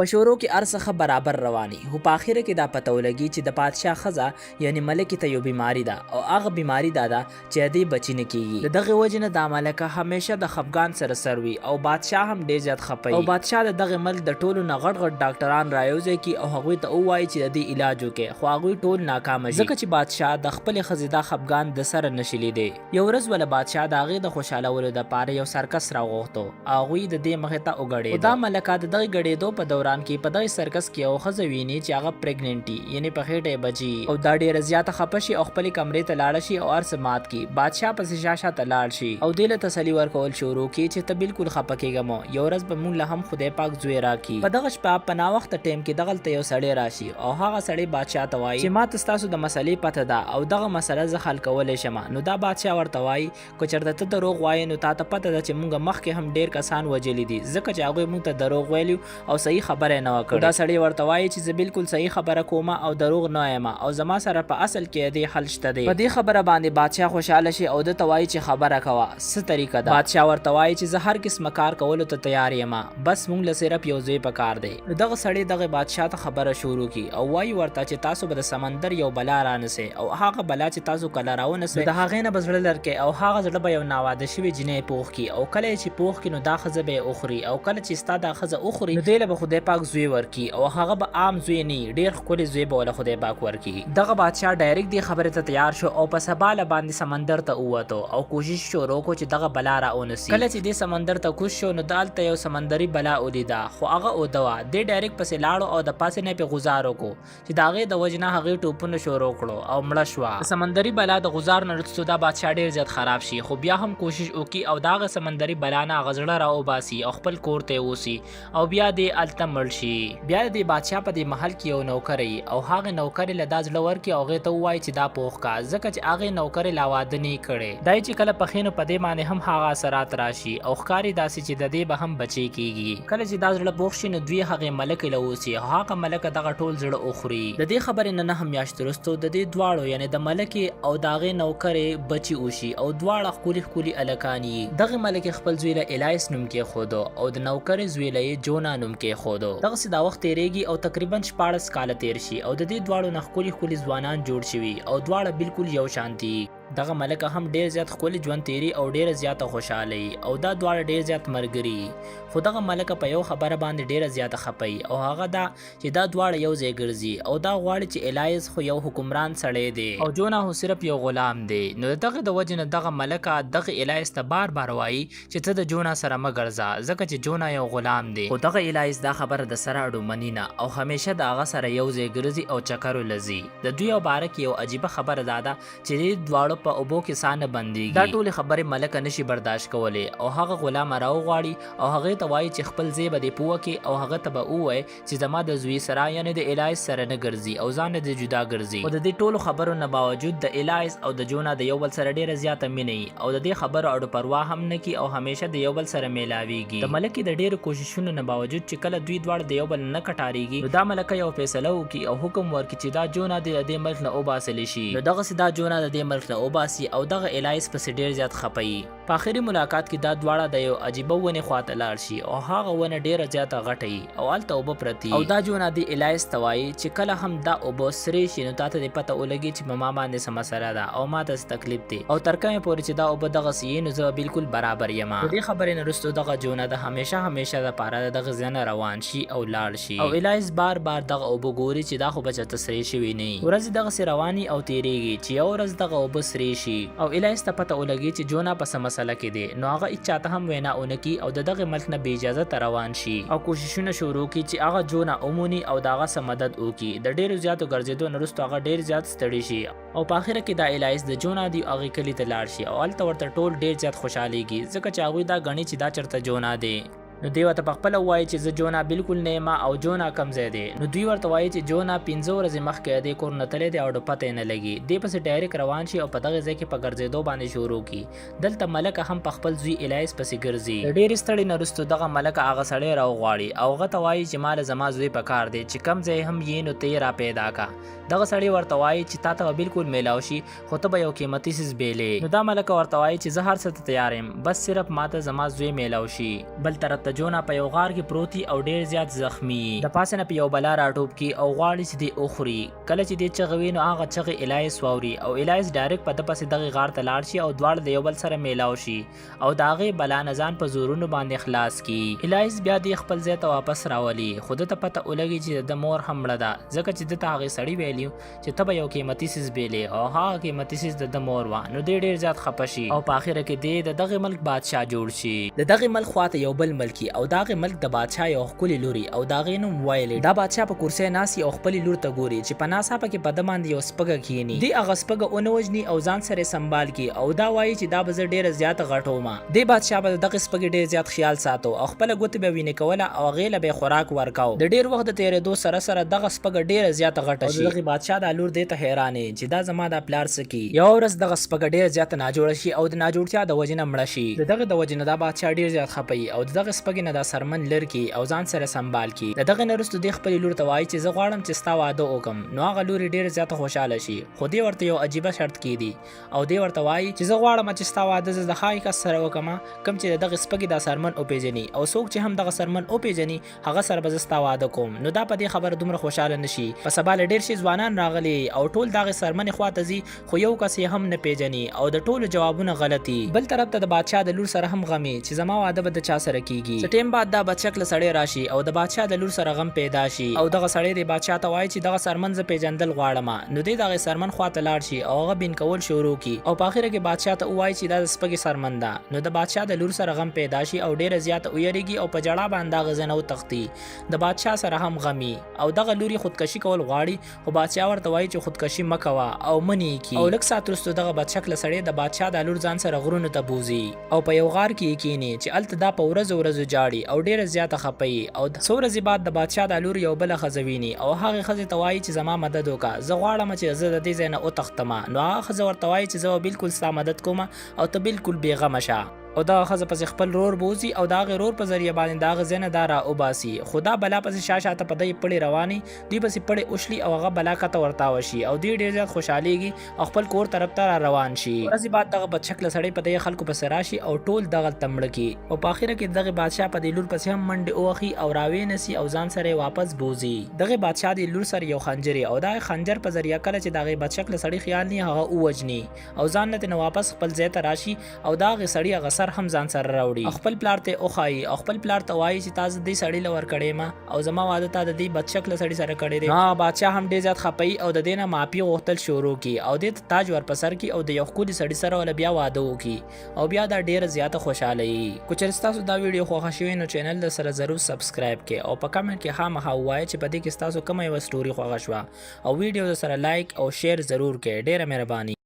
په شورو کې هر څه برابر رواني خو په اخره کې دا پته ولګي چې د پادشاه ښځه یعنی ملکې ته یو بیماری ده او هغه بیماری دا ده چې دې بچی نه کیږي د دغه وجه نه دا ملکه همیشه د خفګان سره سر وي او بادشاه هم ډېر زیات خپي او بادشاه د دغه ملک د ټولو نه غټ غټ ډاکټران رايوځي کی او هغوی ته وایي چې د دې علاج وکړي خو هغوی ټول ناکام شي ځکه چې بادشاه د خپل ښځې دا خفګان د سره نشي لیدي یو ورځ ول بادشاه د هغې د خوشحالولو دپاره یو سرکس راوغوښتو هغوی د دې مخې ته وګډېدل دا ملکه د دغه ګډېدو په دوران کې په دغه سرکس کې یو ښځه ویني چې هغه پریګننټي یعنی په خېټه یې بچي او دا ډېره زیاته خفه شي او خپلې کمرې ته لاړه شي او هر څه مات کړي بادشاه پسې شاته لاړ شي او دې له تسلي ورکول شروع کړي چې ته بالکل خفه کېږم یو ورځ به موږ له هم خدای پاک زوی راکړي په دغه شپه په ناوخته ټایم کې دغلته یو سړی راشي او هغه سړی بادشاه ته وایي چې ما ته ستاسو د مسلې پته ده او دغه مسله زه حل کولی شم نو دا بادشاه ورته وایي که چېرته ته دروغ وایې نو تا ته پته ده چې موږ مخکې هم ډېر کسان وژلي دي ځکه چې هغوی موږ ته دروغ ویلي او صحیح خبره یې نه وه کړې دا سړی ورته وایي چې زه بالکل صحیح خبره کوم او دروغ نه یم او زما سره په اصل کې دې حل شته دی په دې خبره باندې بادشاه خوشحاله شي او د ته وایي چې خبره کوه څه طریقه ده بادشاه ورته وایي چې زه هر قسمه کار کولو ته تیار یم بس موږ له صرف یو ځای پکار دی نو دغه سړی دغه بادشاه ته خبره شروع کی او وایي ورته چې تاسو به د سمندر یو بلا رانسئ او هغه بلا چې تاسو کله راونسئ د هغې نه به زړه لرکئ او هغه زړه به یو ناواده شوې جینۍ پوخ کي او کله چې پوخ کي نو دا ښځه به یې وخوري او کله چې ستا دا ښځه وخوري نو دې له به خدای پاک زوی ورکي او هغه به عام زوی نه ډېر ښکلی زوی به وله خدای پاک ورکي دغه بادشاه ډایرکټ دې خبرې ته تیار شو او په سبا له باندې سمندر ته ووتو او کوشش شروع کو چې دغه بلا را ونسي کله چې دې سمندر ته کوز شو نو دالته یو سمندري بلا ولیده خو هغه اوده وه دې ډایرکټ پسې لاړو او د پاسې نه پې غزار وکړو چې د هغې د وجې نه هغې ټوپونه شروع کړو او مړه شوه د سمندري بلا د غزار نه وروسته دا بادشاه ډېر زیات خراب شي خو بیا هم کوشش وکړي او د هغه سمندري بلا نه هغه زړه را وباسي او خپل کور ته یوسي او بیا دې هلته مړ شي بیا د دې بادشاه په دې محل کې یو نوکر او هغه نوکر له دا زړه ورکړي او هغې ته ووایي چې دا پوخ کا ځکه چې هغې نوکر لا واده نه یې کړی دا چې کله پخې نو په دې باندې هم هغه اثرات راشي او ښکاري داسې چې د دې به هم بچی کیږي کله چې دا زړه پوخ شي نو دوی هغې ملکې له اوسي او هغه ملکه دغه ټول زړه وخوري د دې خبرې نه نهه میاشتې وروسته د دې دواړو یعنې د ملکې او د هغې نوکرې بچي وشي او دواړه ښکلي ښکلي هلکان یي دغې ملکې خپل زوی له الایس نوم کېښودو او د نوکرې زوی له یې جونا نوم کېښودو دغسې دا وخت تېرېږي او تقریبا 14 کاله تېر شي او د دې دواړو نه ښکلي ښکلي ځوانان جوړ شوي او دواړه بالکل یو شان دي دغه ملکه هم ډیر زیات ښکلي ژوند تیري او ډیره زیاته خوشحاله او دا دواړه ډیر زیات ملګري خو دغه ملکه په یو خبره باندې ډیره زیاته خپي او هغه دا چې دا دواړه یو ځای ګرځي او دا غواړي چې الایس خو یو حکمران سړی دی او جونا خو صرف یو غلام دی نو دغه د وجې نه دغه ملکه دغه الایس ته بار بار وایي چې ته د جونا سره مه ګرځه ځکه چې جونا یو غلام دی خو دغه الایس دا خبره د سره اډو مني نه او همیشه د هغه سره یو ځای ګرځي او چکر لذي د دوی باره کې یو عجیبه خبره ده چې دواړو په اوبو کې سانه بنديږي دا ټول خبره ملکه نشي برداشت کولی او هغه غلام راوغواړي او هغه ته وایي چې خپل ځای به دې پوه کې او هغه ته به ووایي چې زما د زوی سره یعنی د الایس سره نه ګرځي او ځان دې جدا ګرځي او د دې ټولو خبرو نه باوجود د الایس او د جونا د یو بل سره ډیره زیاته مینه او د دې خبرو اړو پروا هم نه کوي او همیشه د یو بل سره میلاویږي د ملکې د ډیرو کوششونو نه باوجود چې کله دوی دواړه د یو بل نه کټاریږي نو دا ملکه یو فیصله وکړي او حکم ورکړي چې دا جونا د دې ملک نه وباسل شي نو دغسې دا جونا د دې ملک نه وباسي او دغه الایس پسې ډیر زیات خپي په آخري ملاقات کې دا دواړه د یو عجیبه ونې خواته لاړ شي او هغه ونه ډیره زیاته غټه او هلته اوبه پرتې او دا جونا د الایس ته وایي چې کله هم دا اوبه سرې شي نو تا ته دې پته ولګي چې په ما باندې څه مسله ده او ما ته څه تکلیف دی او تر کومه پورې چې دا اوبه دغسې یي نو زه بالکل برابر یم د دې خبرې نه وروسته دغه جونا د همیشه دپاره د دغه ځای نه روان شي او لاړ شي او الایس بار بار دغه اوبه ګوري چې دا خو به چېرته سرې شوي نه وي ورځې دغسې رواني او تېرېږي چې یو ورځ دغه اوبه سرې شي او الایس ته پته ولګي چې جونا په څه مسله کې دی نو هغه هېڅ چاته هم وینا ونه کړي او د دغه ملک نه بې اجازته روان شي او کوششونه شروع کړي چې هغه جونا وموني او د هغه څه مدد وکړي د ډېرو زیاتو ګرځېدو نه وروسته هغه ډېر زیات ستړی شي او په آخره کې دا الایس د جونا دی هغې کلي ته لاړ شي او هلته ورته ټول ډېر زیات خوشحالېږي ځکه چې هغوی دا ګڼي چې دا چېرته جونا دی نو دوی ورته پخپله ووایي چې زه جونا بالکل نه یم او جونا کم ځای دی نو دوی ورته وایي چې جونا 15 ورځې مخکې دې کور نه تللی دی او د پته یې نه لګي دې پسې ډایرکټ روان شي او په دغه ځای کې په ګرځېدو باندې شروع کړي دلته ملکه هم په خپل زوی الایس پسې ګرځي د ډېرې ستړي نه وروسته دغه ملکه هغه سړی راوغواړي او هغه ته وایي چې ما له زما زوی په کار دی چې کم ځای هم یې نو ته یې را پیدا کا دغه سړی ورته وایي چې تا ته به بالکل میلاو شي خو ته به یو قیمتي څیز بیلې نو دا ملکه ورته وایي چې زه هر څه ته تیار یم بس صرف ما ته زما زوی میلاو شي بل طرف ته د جونا په یو غار کې پروتي او ډیر زیات زخمی د پاسه نه په یو بلا راټوب کی او غواړي چې دی اخري کله چې دی چغوي نو هغه چغه الایس واوري او الایس ډایرکټ په د پاسه دغه غار ته لاړ شي او دواړه د یو بل سره میلاو شي او داغه بلا نزان په زورونو باندې خلاص کی الایس بیا دی خپل ځای ته واپس راولي خود ته پته ولګي چې د مور هم مړه ده ځکه چې د هغه سړی ویلیو چې ته به یو قیمتي سیس بیلې او هغه قیمتي سیس د مور و نو ډیر زیات خپشي او په اخر کې دی دغه ملک بادشاه جوړ شي دغه ملک خواته یو بل ملکی او دغه ملک د بادشاه یو خپل لوري او دغه نوم وایلې دا بادشاه په کرسي ناسي او خپل لور ته ګوري چې په ناسا په کې په دماند یو سپګه کینی دی هغه سپګه اونوجني او ځان سره سنبال کی او دا وایي چې دا به ډیر زیات غټوما دی بادشاه به دغه سپګه ډیر زیات خیال ساتو او خپل ګوت به ویني کوله او غیله به خوراک ورکاو د ډیر وخت تیرې دو سره سره دغه سپګه ډیر زیات غټه شي دغه بادشاه د لور دی ته حیرانې چې دا زما د پلار سکی یو ورځ دغه سپګه ډیر زیات ناجوړ شي او د ناجوړتیا د وجنه مړ شي دغه د وجنه دا بادشاه ډیر زیات خپي او دغه سپګه نه د سرمن لر کی او ځان سره سنبال کی دغه نرستو د خپل لور ته وایي چې زه غواړم چې ستا واده وکم نو هغه لور ډیر زیات خوشاله شي خو دی ورته یو عجیبه شرط کیدی او دی ورته وایي چې زه غواړم چې ستا واده زه د خای کا سره وکم کم چې دغه سپګه د سرمن او پیجنی او څوک چې هم دغه سرمن او پیجنی هغه سره به ستا واده کوم نو دا په دې خبر دومره خوشاله نشي په سبا ډیر شي ځوانان راغلي او ټول دغه سرمن خواته زی خو یو کس هم نه پیجنی او د ټولو جوابونه غلطي بل طرف ته د بادشاه د لور سره هم غمي چې زما واده به د چا سره کیږي ټیم بعد دا بچکل سړی راشي او د بادشاه د لور سره غم پیدا شي او دغه سړی د بادشاه ته وایي چې دغه سرمن ز پیجندل غواړم نو دغه سرمن خواته لاړ شي او هغه بین کول شروع کی او په اخر کې بادشاه ته وایي چې دا سپګي سرمن ده نو د بادشاه د لور سره غم پیدا شي او ډیر زیات ویریږي او په جړه باندې غزنه او تختی د بادشاه سره هم غمي او دغه لوري خودکشي کول غواړي خو بادشاه ورته وایي چې خودکشي مکوا او منی کی او لک ساترستو دغه بادشاه سړی د بادشاه د لور ځان سره غرونو ته بوزي او په یو غار کې کینی چې الته دا په ورځ جاړي او ډیر زیات خپي او د څورځي بعد د بادشاه د لور یو بل خزوینی او هغه خزه توای چې زما مدد وکا زه غواړم چې زه د دې ځای نه او تختما نو هغه خزه ورته وایي چې زه بالکل ستا مدد کوم او ته بالکل بیغمه شه او دا خزه پس خپل رور بوزي او دا غرور په ذریعہ باندې دا غزنه دارا او باسي خدا بلا پس شاشه ته پدې پړې رواني دی پس پړې اوشلي او هغه بلا کته ورتا وشي او دی ډیر زیات خوشاليږي او خپل کور طرف ته روان شي ورځي بعد دغه بچکل سړی پدې خلکو پس راشي او ټول دغه تمړ کی او په اخر کې دغه بادشاه پدې لور پس هم منډه اوخي او راوي نسی او ځان سره واپس بوزي دغه بادشاه دی لور سره یو خنجر او دا خنجر په ذریعہ کله چې دغه بچکل سړی خیال نه هغه اوجني او ځان نه واپس خپل ځای ته راشي او دا غ سړی غسر هم ځان سره راوړي خپل پلار ته اوخای او خپل پلار ته وایي چې تاسو دې سړی لور کړې ما او زما واده ته د دې بچکل سړی سره کړې دي بادشاه هم ډیر زیات خپي او د دینه معافي غوښتل شروع کی او د تاج ور پسر کی او د یو خولي سړی سره ول بیا واده وکي او بیا دا ډیر زیات خوشاله وي کو چرستا تاسو دا ویډیو خوښ شوی نو چینل د سره ضرور سبسکرایب کړئ او په کمنټ کې خامخا وایي چې په دې کې تاسو کومه یو سټوري خوښ شوه او ویډیو سره لایک او شیر ضرور کړئ ډیره مهرباني